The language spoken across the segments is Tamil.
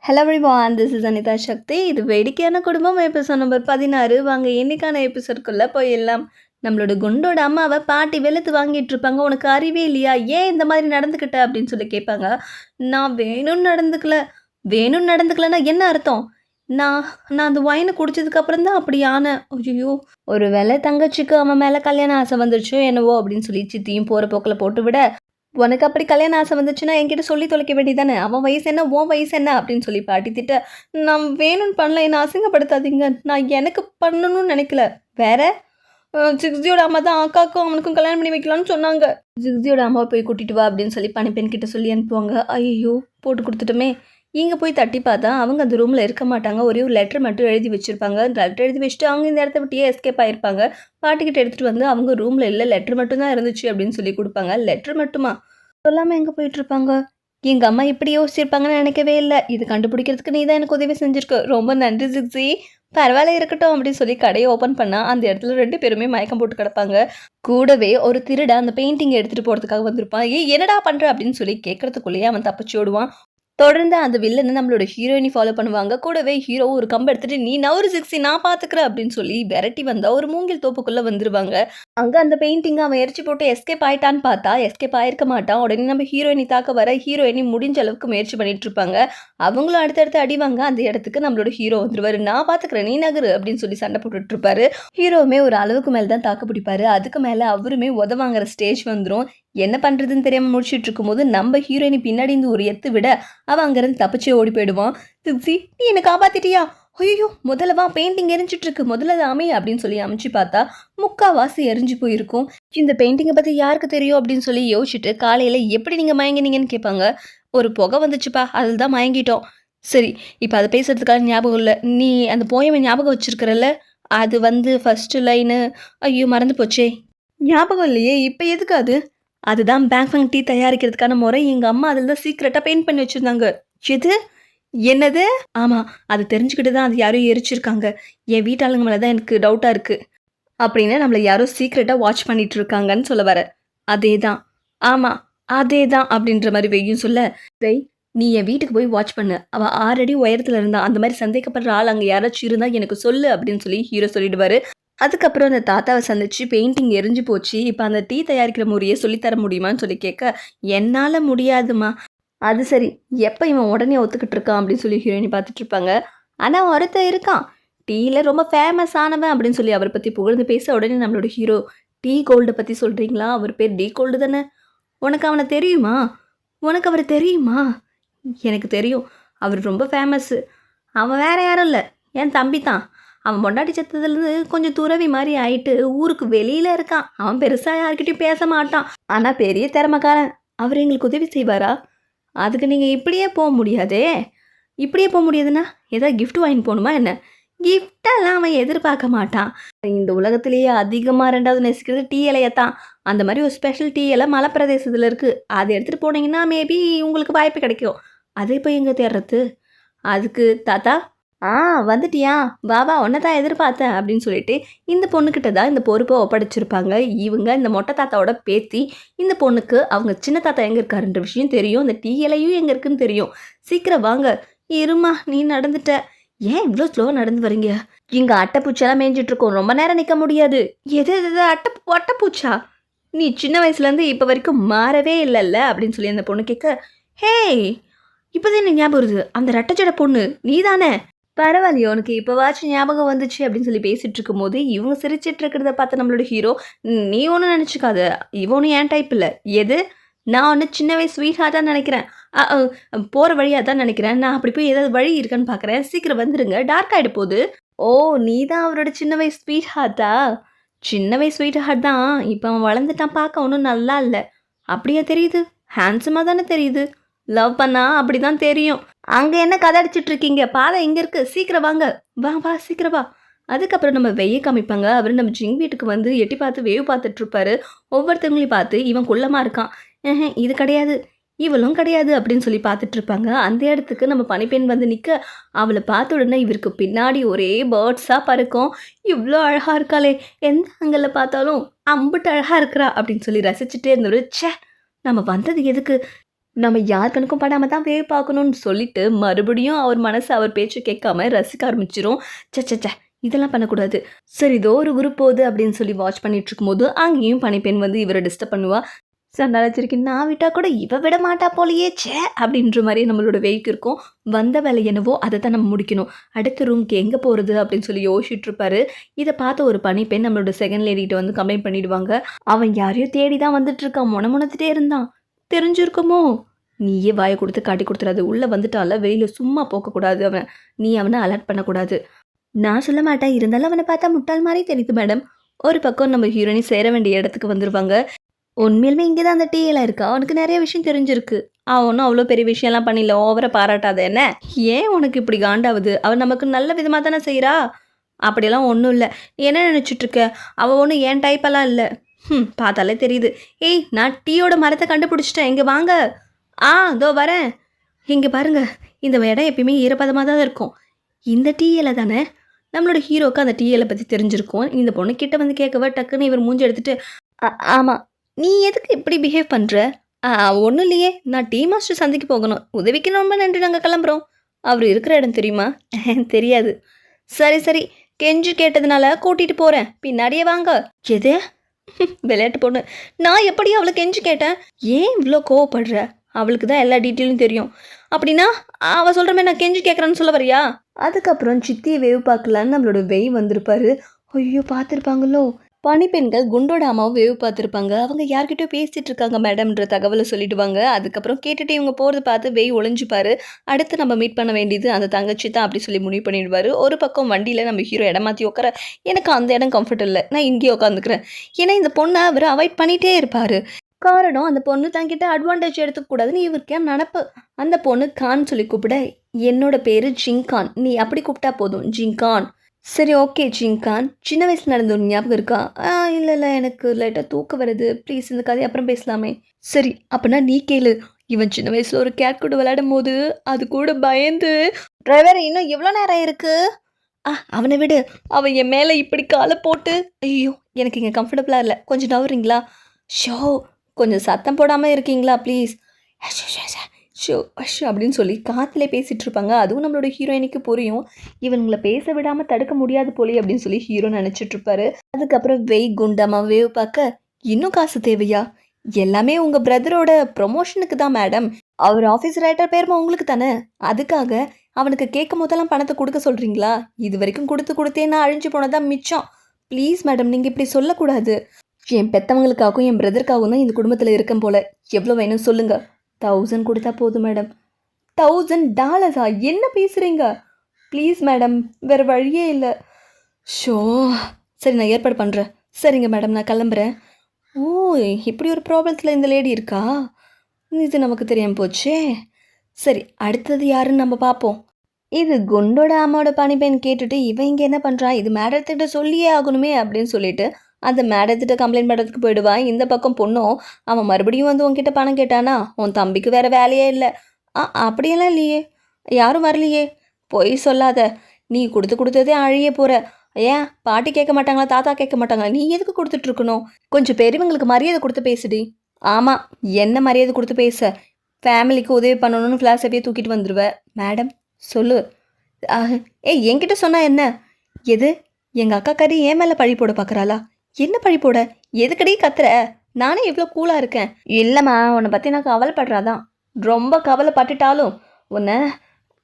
Hello everyone, this is Anitha Sakthi. இது வேடிக்கையான குடும்பம் எபிசோட் நம்பர் 16. வாங்க இன்னைக்கான எபிசோட்குள்ளே போயிடலாம். நம்மளோட குண்டோட அம்மாவை பாட்டி வெளுத்து வாங்கிட்டு இருப்பாங்க. உனக்கு அறிவே இல்லையா, ஏன் இந்த மாதிரி நடந்துக்கிட்ட அப்படின்னு சொல்லி கேட்பாங்க. நான் வேணும்னு நடந்துக்கலன்னா என்ன அர்த்தம்? நான் நான் அந்த ஒயினை குடிச்சதுக்கு அப்புறம் தான் அப்படி ஆனேன். ஐயோ, ஒரு வேளை தங்கச்சிக்கு அவன் மேலே கல்யாண ஆசை வந்துருச்சோ என்னவோ அப்படின்னு சொல்லி சித்தியும் போகிற போக்கில் போட்டு விட, உனக்கு அப்படி கல்யாண ஆசை வந்துச்சுன்னா என்கிட்ட சொல்லி தொலைக்க வேண்டியதானே, அவன் வயசு என்ன உன் வயசு என்ன அப்படின்னு சொல்லி பாட்டி திட்ட. நான் வேணும்னு பண்ணல, என்னை அசிங்கப்படுத்தாதீங்க, நான் எனக்கு பண்ணணும்னு நினைக்கல. வேற ஜிக்ஸியோட அம்மா தான் அக்காவுக்கும் அவனுக்கும் கல்யாணம் பண்ணி வைக்கலாம்னு சொன்னாங்க. ஜிக்ஸியோட அம்மாவை போய் கூட்டிட்டு வா அப்படின்னு சொல்லி பனிப்பெண் கிட்ட சொல்லி அனுப்புவாங்க. ஐயோ, போட்டு கொடுத்துட்டோமே. இங்கே போய் தட்டி பார்த்தா அவங்க அந்த ரூமில் இருக்க மாட்டாங்க. ஒரே ஒரு லெட்டர் மட்டும் எழுதி வச்சுருப்பாங்க. லெட்டர் எழுதி வச்சுட்டு அவங்க இந்த இடத்த விட்டியே எஸ்கேப் ஆகிருப்பாங்க. பாட்டிக்கிட்ட எடுத்துகிட்டு வந்து அவங்க ரூமில் இல்லை, லெட்டர் மட்டும் தான் இருந்துச்சு அப்படின்னு சொல்லி கொடுப்பாங்க. லெட்டர் மட்டுமா சொல்லாமல் எங்கே போயிட்டுருப்பாங்க? எங்கள் அம்மா இப்படி யோசிச்சிருப்பாங்கன்னு நினைக்கவே இல்லை. இது கண்டுபிடிக்கிறதுக்கு நீ தான் எனக்கு உதவி செஞ்சுருக்க, ரொம்ப நன்றி ஜிக்ஸி. பரவாயில்ல இருக்கட்டும் அப்படின்னு சொல்லி கடையை ஓப்பன் பண்ணால் அந்த இடத்துல 2 பேருமே மயக்கம் போட்டு கிடப்பாங்க. கூடவே ஒரு திருட அந்த பெயிண்டிங் எடுத்துகிட்டு போகிறதுக்காக வந்திருப்பான். என்னடா பண்ணுற அப்படின்னு சொல்லி கேட்கறதுக்குள்ளேயே அவன் தப்பிச்சு ஓடுவான். தொடர்ந்து அந்த வில்லனை நம்மளோட ஹீரோயினி ஃபாலோ பண்ணுவாங்க. கூடவே ஹீரோ ஒரு கம்பை எடுத்துட்டு நீ நவரு ஜிக்ஸி, நான் பார்த்துக்கிறேன் அப்படின்னு சொல்லி விரட்டி வந்தா ஒரு மூங்கில் தோப்புக்குள்ளே வந்துருவாங்க. அங்கே அந்த பெயிண்டிங்கை அவன் எரிச்சு போட்டு எஸ்கேப் ஆயிட்டான்னு பார்த்தா எஸ்கேப் ஆயிருக்க மாட்டான். உடனே நம்ம ஹீரோயினி தாக்க வர ஹீரோயினி முடிஞ்ச அளவுக்கு முயற்சி பண்ணிட்டு இருப்பாங்க. அவங்களும் அடுத்தடுத்து அடிவாங்க. அந்த இடத்துக்கு நம்மளோட ஹீரோ வந்துருவாரு. நான் பார்த்துக்கிறேன், நீ நகரு அப்படின்னு சொல்லி சண்டை போட்டுட்டு இருப்பாரு. ஹீரோவுமே ஒரு அளவுக்கு மேலே தான் தாக்கு பிடிப்பாரு. அதுக்கு மேலே அவருமே உதவாங்கிற ஸ்டேஜ் வந்துடும். என்ன பண்ணுறதுன்னு தெரியாமல் முடிச்சுட்டு இருக்கும்போது நம்ம ஹீரோயினி பின்னாடி இருந்து ஒரு எத்து விட அவன் அங்கேருந்து தப்பிச்சே ஓடி போயிடுவான். ஜிக்ஸி, நீ என்னை காப்பாத்திட்டியா? ஐயோ, முதல்லவா பெயிண்டிங் எரிஞ்சிட்டு இருக்கு, முதல்ல அமை அப்படின்னு சொல்லி அமைச்சு பார்த்தா முக்காவாசி எரிஞ்சு போயிருக்கும். இந்த பெயிண்டிங்கை பற்றி யாருக்கு தெரியும் அப்படின்னு சொல்லி யோசிச்சுட்டு காலையில் எப்படி நீங்கள் மயங்கினீங்கன்னு கேட்பாங்க. ஒரு புகை வந்துச்சுப்பா, அதில் தான் மயங்கிட்டோம். சரி, இப்போ அதை பேசுறதுக்காக ஞாபகம் இல்லை. நீ அந்த போயமை ஞாபகம் வச்சிருக்கிறல்ல, அது ஃபர்ஸ்ட் லைனு. ஐயோ, மறந்து போச்சே. ஞாபகம் இல்லையே, இப்போ எதுக்கு அது? அதுதான் பேங்க் டீ தயாரிக்கிறதுக்கான முறை. எங்கள் அம்மா அதில் தான் சீக்கிரட்டாக பெயிண்ட் பண்ணி வச்சுருந்தாங்க. எது? என்னது? ஆமாம், அது தெரிஞ்சுக்கிட்டு தான் அது யாரும் எரிச்சிருக்காங்க. என் வீட்டாளுங்க மேலே தான் எனக்கு டவுட்டாக இருக்குது அப்படின்னு நம்மளை யாரோ சீக்கிரட்டாக வாட்ச் பண்ணிட்டு இருக்காங்கன்னு சொல்ல வர. அதே தான், ஆமாம் அதே தான் அப்படின்ற மாதிரி வெய்யும் சொல்ல, நீ என் வீட்டுக்கு போய் வாட்ச் பண்ணு, அவள் ஆல்ரெடி உயரத்தில் இருந்தா, அந்த மாதிரி சந்தேகப்படுற ஆள் அங்கே யாராச்சும் இருந்தால் எனக்கு சொல்லு அப்படின்னு சொல்லி ஹீரோ சொல்லிடுவார். அதுக்கப்புறம் அந்த தாத்தாவை சந்திச்சு பெயிண்டிங் எரிஞ்சு போச்சு, இப்போ அந்த டீ தயாரிக்கிற முறையை சொல்லித்தர முடியுமான்னு சொல்லி கேட்க, என்னால் முடியாதுமா. அது சரி, எப்போ இவன் உடனே ஒத்துக்கிட்டு இருக்கான் அப்படின்னு சொல்லி ஹீரோயினி பார்த்துட்டு இருப்பாங்க. ஆனால் ஒருத்தர் இருக்கான், டீயில் ரொம்ப ஃபேமஸ் ஆனவன் அப்படின்னு சொல்லி அவரை பற்றி புகழ்ந்து பேச உடனே நம்மளோட ஹீரோ, டீ கோல்டை பற்றி சொல்கிறீங்களா? அவர் பேர் டீ கோல்டு தானே? உனக்கு அவனை தெரியுமா? உனக்கு அவர் தெரியுமா? எனக்கு தெரியும், அவர் ரொம்ப ஃபேமஸ்ஸு. அவன் வேற யாரும் இல்லை, என் தம்பி தான். அவன் பொண்டாட்டி செத்ததுலேருந்து கொஞ்சம் துறவி மாதிரி ஆயிட்டு ஊருக்கு வெளியில் இருக்கான். அவன் பெருசாக யார்கிட்டையும் பேச மாட்டான், ஆனால் பெரிய திறமைக்காரன். அவர் எங்களுக்கு உதவி செய்வாரா? அதுக்கு நீங்கள் இப்படியே போக முடியாதே. இப்படியே போக முடியாதுன்னா ஏதாவது கிஃப்ட் வாங்கி போகணுமா என்ன? கிஃப்டெல்லாம் அவன் எதிர்பார்க்க மாட்டான். இந்த உலகத்திலேயே அதிகமாக 2வது நேசிக்கிறது டீ இலையத்தான். அந்த மாதிரி ஒரு ஸ்பெஷல் டீ இலை மலை பிரதேசத்தில் இருக்குது. அதை எடுத்துகிட்டு போனீங்கன்னா மேபி உங்களுக்கு வாய்ப்பு கிடைக்கும். அதை போய் எங்கே தேடுறது? அதுக்கு தாத்தா, வந்துட்டியா, வா உன்னை தான் எதிர்பார்த்தேன் அப்படின்னு சொல்லிட்டு இந்த பொண்ணுக்கிட்ட தான் இந்த பொறுப்பை ஒப்படைச்சிருப்பாங்க. இவங்க இந்த மொட்டை தாத்தாவோட பேத்தி. இந்த பொண்ணுக்கு அவங்க சின்ன தாத்தா எங்கே இருக்காருன்ற விஷயம் தெரியும், இந்த டீ இலையும் எங்கே இருக்குன்னு தெரியும். சீக்கிரம் வாங்க. இருமா, நீ நடந்துட்ட. ஏன் இவ்வளோ ஸ்லோவாக நடந்து வரீங்க? இங்கே அட்டைப்பூச்செல்லாம் மேய்ஞ்சிட்டு இருக்கோம், ரொம்ப நேரம் நிற்க முடியாது. எது எது அட்டைப்பூச்சா? நீ சின்ன வயசுலேருந்து இப்போ வரைக்கும் மாறவே இல்லைல்ல அப்படின்னு சொல்லி அந்த பொண்ணு கேட்க, ஹே, இப்போதான் எனக்கு ஞாபகம் வருது, அந்த ரெட்டச்சடை பொண்ணு நீ தானே? பரவாயில்லையோ, உனக்கு இப்போவாச்சும் ஞாபகம் வந்துச்சு அப்படின்னு சொல்லி பேசிகிட்டு இருக்கும்போது இவங்க சிரிச்சிட்டு இருக்கிறத பார்த்து நம்மளோட ஹீரோ, நீ ஒன்றும் நினச்சிக்காத, இவனும் ஏன் டைப் இல்லை. எது? நான் ஒன்று சின்ன வயசு ஸ்வீட் ஹார்ட்டாக நினைக்கிறேன். போகிற வழியாக தான் நினைக்கிறேன். நான் அப்படி போய் ஏதாவது வழி இருக்கான்னு பார்க்குறேன், சீக்கிரம் வந்துடுங்க, டார்க் ஆகிட போகுது. ஓ, நீ தான் அவரோட சின்ன வயசு ஸ்வீட் ஹார்ட்டா? சின்ன வயசு ஸ்வீட் ஹார்ட் தான், இப்போ அவன் வளர்ந்துட்டான், பார்க்க ஒன்றும் நல்லா இல்லை. அப்படியா தெரியுது? ஹேண்ட்ஸமாக தானே தெரியுது. லவ் பண்ணா அப்படி தான் தெரியும். அங்கே என்ன கதை அடிச்சிட்டு இருக்கீங்க? பாதை எங்கே இருக்குது? சீக்கிரம் வாங்க. வா சீக்கிரம் வா. அதுக்கப்புறம் நம்ம வெய்ய காமிப்பாங்க. அவர் நம்ம ஜிங் வீட்டுக்கு வந்து எட்டி பார்த்து வேவ் பார்த்துட்ருப்பாரு. ஒவ்வொருத்தவங்களையும் பார்த்து இவன் குள்ளமாக இருக்கான், இது கிடையாது, இவளும் கிடையாது அப்படின்னு சொல்லி பார்த்துட்ருப்பாங்க. அந்த இடத்துக்கு நம்ம பனிப்பெண் வந்து நிற்க, அவளை பார்த்த உடனே இவருக்கு பின்னாடி ஒரே பேர்ட்ஸாக பறக்கும். இவ்வளோ அழகாக இருக்காளே, எந்த ஆங்கிளில் பார்த்தாலும் அம்பிட்டு அழகாக இருக்கிறா அப்படின்னு சொல்லி ரசிச்சுட்டே இருந்தவர், ச்சே நம்ம வந்தது எதுக்கு? நம்ம யார் கணக்கும் படாம தான் வேவு பார்க்கணும்னு சொல்லிட்டு மறுபடியும் அவர் மனசு அவர் பேச்சு கேட்காம ரசிக்க ஆரம்பிச்சிரும். சச்ச இதெல்லாம் பண்ணக்கூடாது. சரி ஏதோ ஒரு குரூப் போகுது அப்படின்னு சொல்லி வாட்ச் பண்ணிட்டு இருக்கும்போது அங்கேயும் பனிப்பெண் வந்து இவரை டிஸ்டர்ப் பண்ணுவா. சண்டாளச்சிருக்கு நான் விட்டா கூட இவ விட மாட்டா போலையே சே அப்படின்ற மாதிரி நம்மளோட வெயிக்கு இருக்கும். வந்த வேலை என்னவோ அதை தான் நம்ம முடிக்கணும். அடுத்த ரூம்க்கு எங்கே போகிறது அப்படின்னு சொல்லி யோசிச்சுட்டு இருப்பாரு. இதை பார்த்து ஒரு பனிப்பெண் நம்மளோட செகண்ட் லேடிகிட்ட வந்து கம்ப்ளைண்ட் பண்ணிடுவாங்க. அவன் யாரையும் தேடி தான் வந்துட்டு இருக்கான், முணமுணத்துட்டே இருந்தான், தெரிஞ்சிருக்குமோ? நீயே வாயை கொடுத்து காட்டி கொடுத்துறாது. உள்ளே வந்துட்டால வெளியில் சும்மா போக்கக்கூடாது. நீ அவனை அலர்ட் பண்ணக்கூடாது. நான் சொல்ல மாட்டேன், இருந்தாலும் அவனை பார்த்தா முட்டாள் மாதிரி தெரியுது மேடம். ஒரு பக்கம் நம்ம ஹீரோயினி சேர வேண்டிய இடத்துக்கு வந்துடுவாங்க. உண்மையிலுமே இங்கே தான் அந்த டீயெல்லாம் இருக்கா, அவனுக்கு நிறைய விஷயம் தெரிஞ்சிருக்கு. அவன் ஒன்றும் அவ்வளோ பெரிய விஷயம்லாம் பண்ணிடல, ஓவரை பாராட்டாத என்ன. ஏன் உனக்கு இப்படி காண்டாவது? அவன் நமக்கு நல்ல விதமாக தானே செய்கிறா. அப்படியெல்லாம் ஒன்றும் இல்லை. நீ என்ன நினச்சிட்ருக்க? அவள் ஒன்றும் ஏன் டைப்பெல்லாம் இல்லை. பார்த்தாலே தெரியுது. ஏய் நான் டீயோட மரத்தை கண்டுபிடிச்சிட்டேன், இங்கே வாங்க. இதோ வரேன். இங்கே பாருங்க, இந்த இடம் எப்பயுமே ஈரப்பதமாக தான் இருக்கும். இந்த டீ இலை தானே? நம்மளோட ஹீரோக்கு அந்த டீ இலை பற்றி தெரிஞ்சிருக்கும். இந்த பொண்ணு கிட்ட வந்து கேட்கவா டக்குன்னு இவர் மூஞ்சி எடுத்துட்டு ஆமாம் நீ எதுக்கு இப்படி பிஹேவ் பண்ணுற? ஒன்றும் இல்லையே, நான் டீ மாஸ்டர் சந்தைக்கு போகணும், உதவிக்கு ரொம்ப நன்றி, நாங்கள் கிளம்புறோம். அவர் இருக்கிற இடம் தெரியுமா? தெரியாது. சரி சரி, கெஞ்சு கேட்டதுனால கூட்டிகிட்டு போகிறேன், பின்னாடியே வாங்க. எது? விளையாட்டு பொண்ணு, நான் எப்படி அவளை கெஞ்சு கேட்டேன்? ஏன் இவ்வளோ கோவப்படுற? அவளுக்கு தான் எல்லா டீட்டெயிலும் தெரியும். அப்படின்னா அவள் சொல்கிற மாதிரி நான் கெஞ்சு கேட்குறேன்னு சொல்ல வரியா? அதுக்கப்புறம் சித்தியை வேவு பார்க்கலான்னு நம்மளோட வெய் வந்திருப்பாரு. ஐயோ பார்த்துருப்பாங்களோ. பனிப்பெண்கள் குண்டோட அம்மாவும் வேவு பார்த்துருப்பாங்க. அவங்க யார்கிட்டயோ பேசிகிட்டு இருக்காங்க மேடம்ன்ற தகவலை சொல்லிடுவாங்க. அதுக்கப்புறம் கேட்டுட்டு இவங்க போகிறத பார்த்து வெய் ஒளிஞ்சுப்பார். அடுத்து நம்ம மீட் பண்ண வேண்டியது அந்த தங்கச்சி தான் அப்படி சொல்லி முடிவு பண்ணிடுவார். ஒரு பக்கம் வண்டியில் நம்ம ஹீரோ இடம் மாற்றி உட்கார, எனக்கு அந்த இடம் கம்ஃபர்ட் இல்லை, நான் இங்கேயே உட்காந்துக்கிறேன். ஏன்னா இந்த பொண்ணை அவர் அவாய்ட் பண்ணிகிட்டே இருப்பார். காரணம் அந்த பொண்ணு தங்கிட்ட அட்வான்டேஜ் எடுத்துக்கூடாதுன்னு இவருக்கே நினப்பு. அந்த பொண்ணு கான் சொல்லி கூப்பிட, என்னோட பேர் ஜிங்கான், நீ அப்படி கூப்பிட்டா போதும், ஜிங்கான். சரி ஓகே ஜிங்கான், சின்ன வயசில் நடந்த ஒரு ஞாபகம் இருக்கா? இல்லை எனக்கு லைட்டாக தூக்கம் வருது, ப்ளீஸ் இந்த கதையை அப்புறம் பேசலாமே. சரி அப்படின்னா நீ கேளு. இவன் சின்ன வயசில் ஒரு கேட் கூட விளையாடும் போது அது கூட பயந்து, டிரைவர் இன்னும் எவ்வளோ நேரம் இருக்கு? அவனை விடு, அவன் என் மேலே இப்படி காலை போட்டு, ஐயோ எனக்கு இங்கே கம்ஃபர்டபுளாக இல்லை, கொஞ்சம் நவறீங்களா? ஷோ கொஞ்சம் சத்தம் போடாமல் இருக்கீங்களா ப்ளீஸ்? ஷோ அஷ் அப்படின்னு சொல்லி காற்றுல பேசிகிட்டு இருப்பாங்க. அதுவும் நம்மளோட ஹீரோயினுக்கு புரியும், இவங்களை பேச விடாமல் தடுக்க முடியாது போலி அப்படின்னு சொல்லி ஹீரோ நினச்சிட்ருப்பாரு. அதுக்கப்புறம் வெய் குண்டம்மா வேவு பார்க்க, இன்னும் காசு தேவையா? எல்லாமே உங்கள் பிரதரோட ப்ரொமோஷனுக்கு தான் மேடம். அவர் ஆஃபீஸ் ரைட்டர் பேருமா உங்களுக்கு தானே, அதுக்காக அவனுக்கு கேட்கும் போதெல்லாம் பணத்தை கொடுக்க சொல்கிறீங்களா? இது வரைக்கும் கொடுத்தே நான் அழிஞ்சு போனதான் மிச்சம். ப்ளீஸ் மேடம் நீங்கள் இப்படி சொல்லக்கூடாது. என் பெற்றவங்களுக்காகவும் என் பிரதருக்காகவும் தான் இந்த குடும்பத்தில் இருக்கேன் போல். எவ்வளோ வேணும் சொல்லுங்கள். 1000 கொடுத்தா போதும் மேடம். $1000? என்ன பேசுகிறீங்க? ப்ளீஸ் மேடம், வேறு வழியே இல்லை. ஷோ சரி நான் ஏற்பாடு பண்ணுறேன். சரிங்க மேடம் நான் கிளம்புறேன். ஓ இப்படி ஒரு ப்ராப்ளத்தில் இந்த லேடி இருக்கா, இது நமக்கு தெரியாமல் போச்சே. சரி அடுத்தது யாருன்னு நம்ம பார்ப்போம். இது குண்டோட அம்மாவோட பணிப்பெண் கேட்டுட்டு, இவன் இங்கே என்ன பண்ணுறான், இது மேடத்திட்ட சொல்லியே ஆகணுமே அப்படின்னு சொல்லிட்டு அந்த மேடத்திட்ட கம்ப்ளைண்ட் பண்ணுறதுக்கு போயிடுவான். இந்த பக்கம் பொண்ணும், அவன் மறுபடியும் வந்து உன்கிட்ட பணம் கேட்டானா, உன் தம்பிக்கு வேறு வேலையே இல்லை. அப்படியெல்லாம் இல்லையே, யாரும் வரலையே, பொய் சொல்லாத, நீ கொடுத்ததே அழிய போகிற. ஏன் பாட்டி கேட்க மாட்டாங்களா, தாத்தா கேட்க மாட்டாங்களா, நீ எதுக்கு கொடுத்துட்ருக்கணும்? கொஞ்சம் பெரியவங்களுக்கு மரியாதை கொடுத்து பேசுடி. ஆமாம் என்ன மரியாதை கொடுத்து பேச, ஃபேமிலிக்கு உதவி பண்ணணும்னு ஃப்ளாஸையே தூக்கிட்டு வந்துடுவேன். மேடம் சொல்லு. என்கிட்ட சொன்னா என்ன? எது எங்கள் அக்கா கறி என் மேலே பழி போட பார்க்குறாளா? என்ன பழி போட? எதுக்கடி கத்துற? நானே இவ்வளோ கூலாக இருக்கேன். இல்லைம்மா உன்னை பற்றி நான் கவலைப்படுறாதான். ரொம்ப கவலைப்பட்டுட்டாலும் உன்னை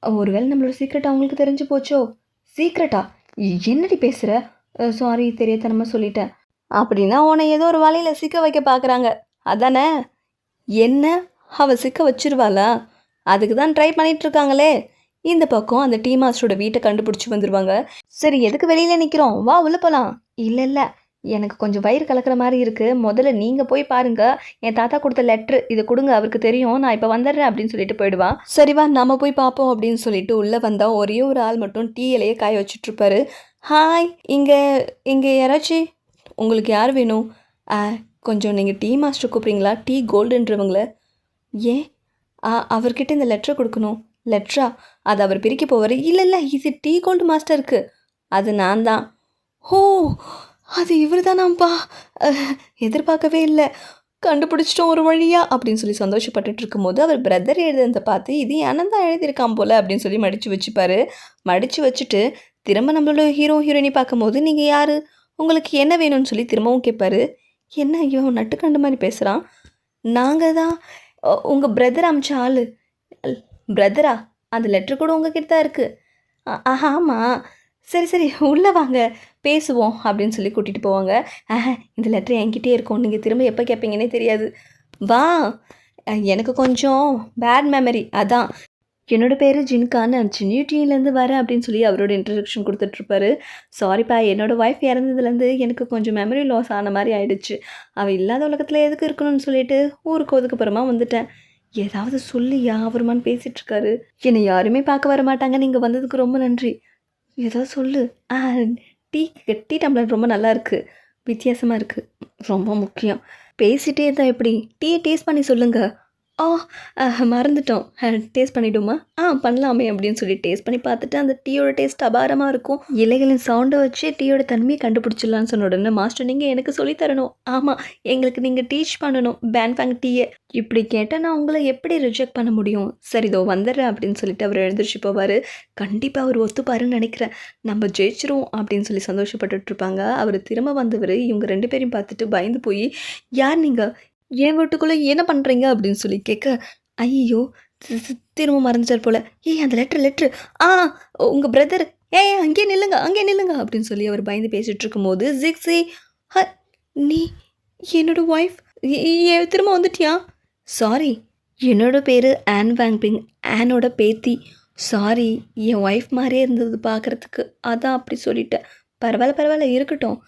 ஒருவேளை நம்மளோட சீக்ரெட் அவங்களுக்கு தெரிஞ்சு போச்சோ? சீக்ரெட்டா? என்னடி பேசுகிற? சாரி தெரியத்தனமாக சொல்லிட்டேன். அப்படின்னா உன்னை ஏதோ ஒரு வலையில் சிக்க வைக்க பார்க்குறாங்க அதானே? என்ன அவள் சிக்க வச்சிருவாளா? அதுக்கு தான் ட்ரை பண்ணிகிட்ருக்காங்களே. இந்த பக்கம் அந்த டீ மாஸ்டரோட வீட்டை கண்டுபிடிச்சி வந்துடுவாங்க. சரி எதுக்கு வெளியில் நிற்கிறோம், வா உள்ளே போகலாம். இல்லை எனக்கு கொஞ்சம் வயிறு கலக்கிற மாதிரி இருக்குது, முதல்ல நீங்கள் போய் பாருங்கள், என் தாத்தா கொடுத்த லெட்ரு இதை கொடுங்க, அவருக்கு தெரியும், நான் இப்போ வந்துடுறேன் அப்படின்னு சொல்லிட்டு போயிடுவான். சரிவா நம்ம போய் பார்ப்போம் அப்படின்னு சொல்லிட்டு உள்ளே வந்தால் ஒரே ஒரு ஆள் மட்டும் டீ இலையை காய வச்சுட்ருப்பாரு. ஹாய், இங்கே யாராச்சும் உங்களுக்கு யார் வேணும்? கொஞ்சம் நீங்கள் டீ மாஸ்டர் கூப்பிட்றீங்களா? டீ கோல்டுன்றவங்கள. ஏன்? அவர்கிட்ட இந்த லெட்டரை கொடுக்கணும். லெட்ரா? அது அவர் பிரிக்க போவார். இல்லை இது டீ கோல்டு மாஸ்டருக்கு. அது நான் தான். ஓ அது இவர் தானாப்பா, எதிர்பார்க்கவே இல்லை. கண்டுபிடிச்சிட்டோம் ஒரு வழியா அப்படின்னு சொல்லி சந்தோஷப்பட்டுட்டு இருக்கும்போது அவர் பிரதர் எழுதுனதை பார்த்து இது அனந்தா எழுதியிருக்கான் போல அப்படின்னு சொல்லி மடித்து வச்சுப்பாரு. மடித்து வச்சுட்டு திரும்ப நம்மளோட ஹீரோயினி பார்க்கும்போது நீங்கள் யார், உங்களுக்கு என்ன வேணும்னு சொல்லி திரும்பவும் கேட்பாரு. என்ன ஐயோ நட்டுக்கண்டு மாதிரி பேசுகிறான். நாங்கள் தான் உங்கள் பிரதர் அமிச்ச ஆள். பிரதரா? அந்த லெட்ரு கூட உங்ககிட்ட தான் இருக்குது. ஆமாம். சரி சரி உள்ளே வாங்க பேசுவோம் அப்படின்னு சொல்லி கூட்டிகிட்டு போவாங்க. இந்த லெட்ரு என்கிட்டே இருக்கும், நீங்கள் திரும்ப எப்போ கேட்பீங்கன்னே தெரியாது. வா. எனக்கு கொஞ்சம் பேட் மெமரி, அதான். என்னோடய பேர் ஜின்கான்னு நியூட்டின்லேருந்து வரேன் அப்படின்னு சொல்லி அவரோட இன்ட்ரடக்ஷன் கொடுத்துட்ருப்பாரு. சாரிப்பா, என்னோடய ஒய்ஃப் இறந்ததுலேருந்து எனக்கு கொஞ்சம் மெமரி லாஸ் ஆன மாதிரி ஆயிடுச்சு. அவள் இல்லாத உலகத்தில் எதுக்கு இருக்கணும்னு சொல்லிட்டு ஊருக்கு ஒதுக்குப்புறமா வந்துட்டேன். ஏதாவது சொல்லியா அவருமான்னு பேசிகிட்ருக்காரு. என்னை யாருமே பார்க்க வர மாட்டாங்க, நீங்கள் வந்ததுக்கு ரொம்ப நன்றி. ஏதாவது சொல்லு. டீ டம்ளர் ரொம்ப நல்லா இருக்குது, வித்தியாசமாக இருக்குது, ரொம்ப முக்கியம். பேசிகிட்டே தான் எப்படி? டீயை டேஸ்ட் பண்ணி சொல்லுங்கள். மறந்துட்டோம். டேஸ்ட் பண்ணிவிடுமா? பண்ணலாமே அப்படின்னு சொல்லி டேஸ்ட் பண்ணி பார்த்துட்டு அந்த டீயோட டேஸ்ட் அபாரமாக இருக்கும். இலைகளின் சவுண்டை வச்சு டீயோட தன்மையை கண்டுபிடிச்சிடலான்னு சொன்ன உடனே மாஸ்டர் நீங்கள் எனக்கு சொல்லித்தரணும். ஆமாம், எங்களுக்கு நீங்கள் டீச் பண்ணணும் பேன்ஃபேங் டீயை. இப்படி கேட்டால் நான் உங்களை எப்படி ரிஜெக்ட் பண்ண முடியும்? சரி இதோ வந்துடுறேன் அப்படின்னு சொல்லிட்டு அவர் எழுந்திரிச்சு போவார். கண்டிப்பாக அவர் ஒத்துப்பாருன்னு நினைக்கிறேன். நம்ம ஜெயிச்சிரும் அப்படின்னு சொல்லி சந்தோஷப்பட்டுட்ருப்பாங்க. அவர் திரும்ப வந்தவர் இவங்க 2 பேரையும் பார்த்துட்டு பயந்து போய் யார் நீங்கள், என் வீட்டுக்குள்ளே என்ன பண்ணுறீங்க அப்படின்னு சொல்லி கேட்க, ஐயோ திரும்ப மறந்துட்டார் போல். அந்த லெட்ரு உங்கள் பிரதர், அங்கே நில்லுங்க அப்படின்னு சொல்லி அவர் பயந்து பேசிகிட்டு இருக்கும்போது ஜிக்ஸி, நீ என்னோடய ஒய்ஃப் திரும்ப வந்துட்டியா? சாரி, என்னோட பேர் ஆன் வாங்பிங், ஆனோட பேத்தி. சாரி, என் ஒய்ஃப் மாதிரியே இருந்தது பார்க்குறதுக்கு, அதான் அப்படி சொல்லிட்டேன். பரவாயில்ல இருக்கட்டும்.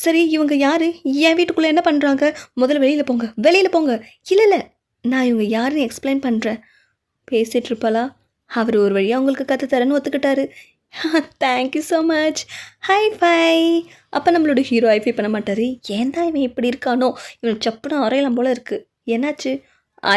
சரி இவங்க யார், என் வீட்டுக்குள்ளே என்ன பண்ணுறாங்க? முதல்ல வெளியில் போங்க. இல்லை நான் இவங்க யாருன்னு எக்ஸ்பிளைன் பண்ணுறேன். பேசிகிட்ருப்பாளா? அவர் ஒரு வழியாக அவங்களுக்கு கற்றுத்தரேன்னு ஒத்துக்கிட்டாரு. Thank you so much. ஹை. அப்போ நம்மளோட ஹீரோ ஐஃபை பண்ண மாட்டார். ஏன் தான் இவன் இப்படி இருக்கானோ, இவன் சப்புன்னு அறையலாம் போல் இருக்குது. என்னாச்சு?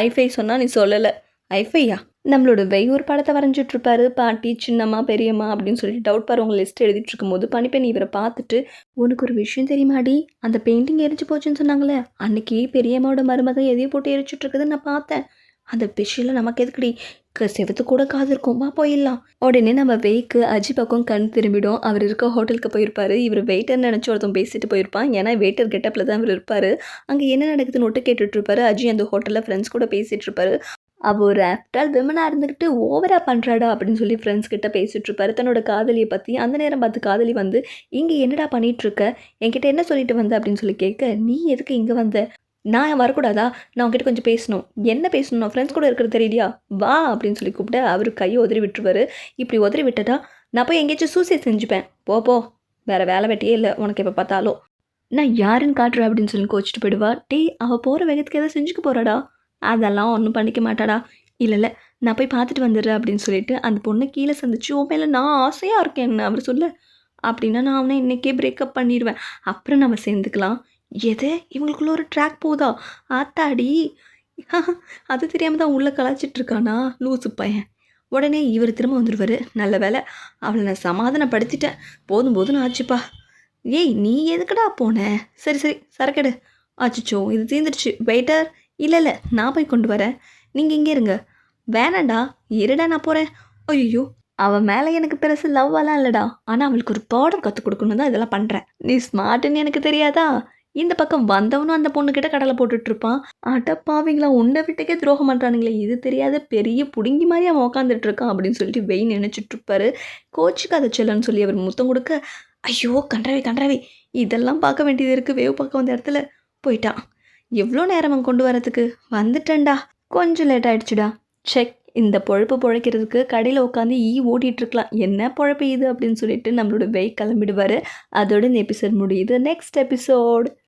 ஐஃபை சொன்னால் நீ சொல்லலை. ஐஃபையா? நம்மளோட வெய்யூர் படத்தை வரைஞ்சிட்ருப்பாரு. பாட்டி, சின்னம்மா, பெரியம்மா அப்படின்னு சொல்லிட்டு டவுட் பாரு உங்கள் லிஸ்ட் எழுதிட்டு இருக்கும்போது பனிப்பெண் இவரை பார்த்துட்டு, உனக்கு ஒரு விஷயம் தெரியுமாடி, அந்த பெயிண்டிங் எரிஞ்சு போச்சுன்னு சொன்னாங்களே, அன்னைக்கு பெரியம்மாவோட மருமகன் எதையும் போட்டு எரிச்சிட்ருக்குதுன்னு நான் பார்த்தேன். அந்த விஷயம் நமக்கு எதுக்குடி, செவத்து கூட காது இருக்கும், வா போயிடலாம். உடனே நம்ம வெய்க்கு அஜி பக்கம் கண் திரும்பிடும். அவர் இருக்க ஹோட்டலுக்கு போயிருப்பார். இவர் வெயிட்டர் நினச்சி ஒருத்தன் பேசிட்டு போயிருப்பான். ஏன்னா வெயிட்டர் கெட்டப்பில் தான் இவர் இருப்பார். அங்கே என்ன நடக்குதுன்னு ஒட்டு கேட்டுட்ருப்பாரு. அஜி அந்த ஹோட்டலில் ஃப்ரெண்ட்ஸ் கூட பேசிகிட்டு இருப்பாரு. அவள் ஒரு ஆஃப்டர் விமனாக இருந்துக்கிட்டு ஓவராக பண்ணுறாடா அப்படின்னு சொல்லி ஃப்ரெண்ட்ஸ் கிட்ட பேசிகிட்ருப்பாரு தன்னோட காதலியை பற்றி. அந்த நேரம் பார்த்து காதலி வந்து, இங்கே என்னடா பண்ணிகிட்ருக்க, என்கிட்ட என்ன சொல்லிட்டு வந்த அப்படின்னு சொல்லி கேட்க, நீ எதுக்கு இங்கே வந்த, நான் வரக்கூடாதா, நான் உங்ககிட்ட கொஞ்சம் பேசணும். என்ன பேசணும், நான் ஃப்ரெண்ட்ஸ் கூட இருக்கிறது தெரியலையா, வா அப்படின்னு சொல்லி கூப்பிட்டு அவர் கையை உதறி விட்டுருவார். இப்படி உதறி விட்டதா நான் போய் எங்கேயாச்சும் சூசைட் செஞ்சுப்பேன், போ வேறு வேலை வெட்டியே இல்லை உனக்கு எப்போ பார்த்தாலும், நான் யாருன்னு காட்டுறேன் அப்படின்னு சொல்லி கோச்சிட்டு போயிடுவா. அவள் போகிற வேகத்துக்கு எதாவது செஞ்சுக்க போகிறாடா, அதெல்லாம் ஒன்றும் பண்ணிக்க மாட்டாடா. இல்லை நான் போய் பார்த்துட்டு வந்துடுறேன் அப்படின்னு சொல்லிட்டு அந்த பொண்ணை கீழே சந்திச்சு, உன் மேலே நான் ஆசையாக இருக்கேன்னு அவர் சொல்ல, அப்படின்னா நான் அவனை இன்றைக்கே பிரேக்கப் பண்ணிடுவேன், அப்புறம் நம்ம சேர்ந்துக்கலாம். எது இவங்களுக்குள்ள ஒரு ட்ராக் போதா, ஆத்தாடி அது தெரியாமல் தான் உள்ளே கலாச்சிட்ருக்கானா லூசு பையன். உடனே இவர் திரும்ப வந்துடுவார். நல்ல வேலை அவளை நான் சமாதானப்படுத்திட்டேன், போதும் ஆச்சுப்பா. நீ எதுக்கடா போனேன், சரி சரக்கெடு. ஆச்சுச்சோ இது தீர்ந்துடுச்சு. வெயிட்டர், இல்லை நான் போய் கொண்டு வரேன், நீங்கள் இங்கே இருங்க. வேணாண்டா, இருடா நான் போகிறேன். ஐயோ அவன் மேலே எனக்கு பெருசு லவ்வெல்லாம் இல்லைடா, ஆனால் அவளுக்கு ஒரு பாடம் கற்றுக் கொடுக்கணும் தான் இதெல்லாம் பண்ணுறேன். நீ ஸ்மார்ட்டுன்னு எனக்கு தெரியாதா? இந்த பக்கம் வந்தவனும் அந்த பொண்ணுக்கிட்ட கடலை போட்டுட்ருப்பான். அடப்பாவீங்களா, உன்னை விட்டுக்கே துரோகம் பண்ணுறானுங்களே, இது தெரியாத பெரிய புடுங்கி மாதிரி அவன் உட்காந்துட்ருக்கான் அப்படின்னு சொல்லிட்டு வெய் நினச்சிட்ருப்பாரு. கோச்சுக்கு அதை செல்லன்னு சொல்லி அவர் முத்தம் கொடுக்க, ஐயோ கன்றாவி இதெல்லாம் பார்க்க வேண்டியது இருக்குது. வேவ் பார்க்க வந்த இடத்துல போயிட்டான். எவ்வளோ நேரம் அவன் கொண்டு வரதுக்கு, வந்துட்டேன்டா, கொஞ்சம் லேட் ஆகிடுச்சுடா. செக், இந்த பொழப்பு பொழைக்கிறதுக்கு கடையில் உட்காந்து ஓட்டிகிட்ருக்கலாம், என்ன பொழப்பு இது அப்படின்னு சொல்லிட்டு நம்மளோட வெய் கிளம்பிடுவார். அதோட இந்த எபிசோட் முடியுது. Next episode